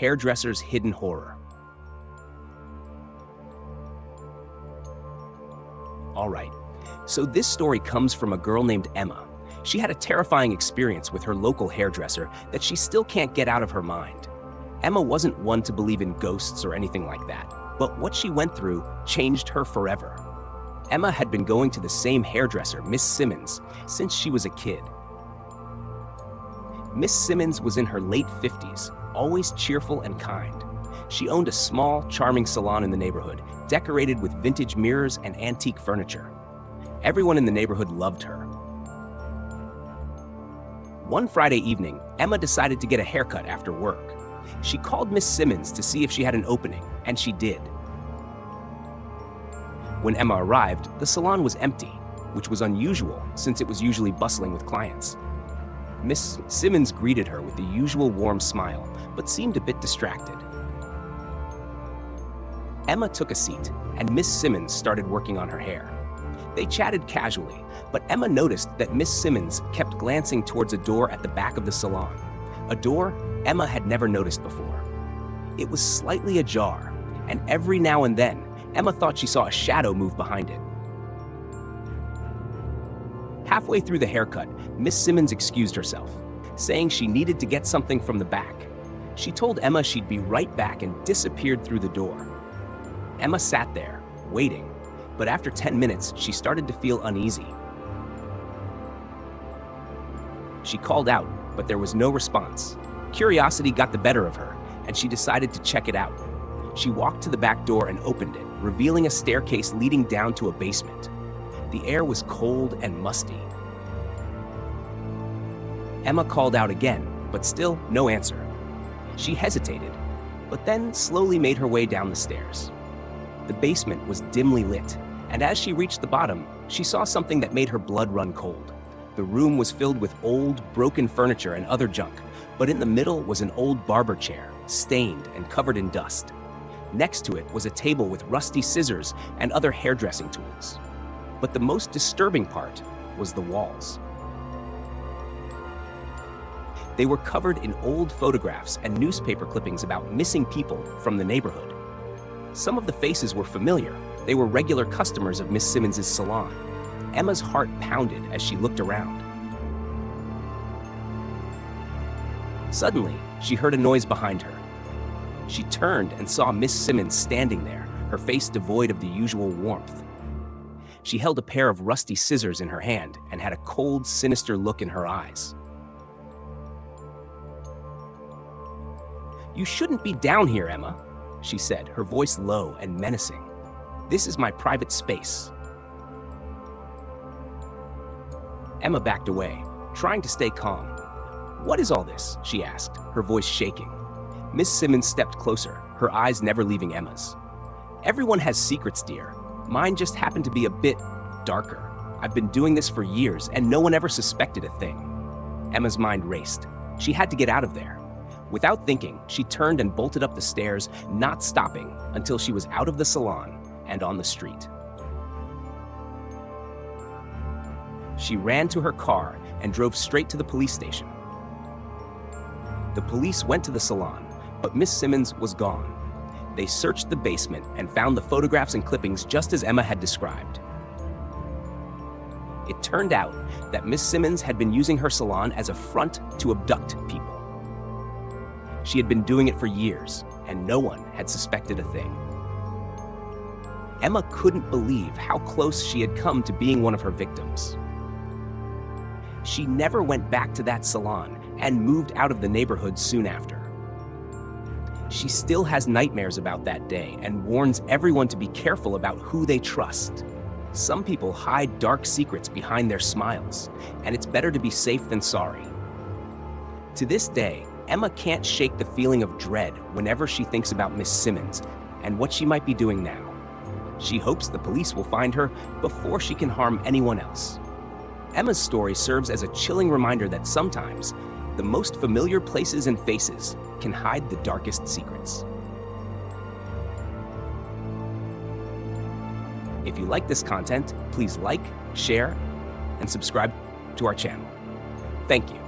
hairdresser's hidden horror. All right, so this story comes from a girl named Emma. She had a terrifying experience with her local hairdresser that she still can't get out of her mind. Emma wasn't one to believe in ghosts or anything like that, but what she went through changed her forever. Emma had been going to the same hairdresser, Miss Simmons, since she was a kid. Miss Simmons was in her late 50s, always cheerful and kind. She owned a small, charming salon in the neighborhood, decorated with vintage mirrors and antique furniture. Everyone in the neighborhood loved her. One Friday evening, Emma decided to get a haircut after work. She called Miss Simmons to see if she had an opening, and she did. When Emma arrived, the salon was empty, which was unusual since it was usually bustling with clients. Miss Simmons greeted her with the usual warm smile, but seemed a bit distracted. Emma took a seat, and Miss Simmons started working on her hair. They chatted casually, but Emma noticed that Miss Simmons kept glancing towards a door at the back of the salon, a door Emma had never noticed before. It was slightly ajar, and every now and then, Emma thought she saw a shadow move behind it. Halfway through the haircut, Miss Simmons excused herself, saying she needed to get something from the back. She told Emma she'd be right back and disappeared through the door. Emma sat there, waiting, but after 10 minutes, she started to feel uneasy. She called out, but there was no response. Curiosity got the better of her, and she decided to check it out. She walked to the back door and opened it, revealing a staircase leading down to a basement. The air was cold and musty. Emma called out again, but still no answer. She hesitated, but then slowly made her way down the stairs. The basement was dimly lit, and as she reached the bottom, she saw something that made her blood run cold. The room was filled with old, broken furniture and other junk, but in the middle was an old barber chair, stained and covered in dust. Next to it was a table with rusty scissors and other hairdressing tools. But the most disturbing part was the walls. They were covered in old photographs and newspaper clippings about missing people from the neighborhood. Some of the faces were familiar. They were regular customers of Miss Simmons' salon. Emma's heart pounded as she looked around. Suddenly, she heard a noise behind her. She turned and saw Miss Simmons standing there, her face devoid of the usual warmth. She held a pair of rusty scissors in her hand and had a cold, sinister look in her eyes. "You shouldn't be down here, Emma," she said, her voice low and menacing. "This is my private space." Emma backed away, trying to stay calm. "What is all this?" she asked, her voice shaking. Miss Simmons stepped closer, her eyes never leaving Emma's. "Everyone has secrets, dear. Mine just happened to be a bit darker. I've been doing this for years, and no one ever suspected a thing." Emma's mind raced. She had to get out of there. Without thinking, she turned and bolted up the stairs, not stopping until she was out of the salon and on the street. She ran to her car and drove straight to the police station. The police went to the salon, but Miss Simmons was gone. They searched the basement and found the photographs and clippings just as Emma had described. It turned out that Miss Simmons had been using her salon as a front to abduct people. She had been doing it for years, and no one had suspected a thing. Emma couldn't believe how close she had come to being one of her victims. She never went back to that salon and moved out of the neighborhood soon after. She still has nightmares about that day and warns everyone to be careful about who they trust. Some people hide dark secrets behind their smiles, and it's better to be safe than sorry. To this day, Emma can't shake the feeling of dread whenever she thinks about Miss Simmons and what she might be doing now. She hopes the police will find her before she can harm anyone else. Emma's story serves as a chilling reminder that sometimes the most familiar places and faces can hide the darkest secrets. If you like this content, please like, share, and subscribe to our channel. Thank you.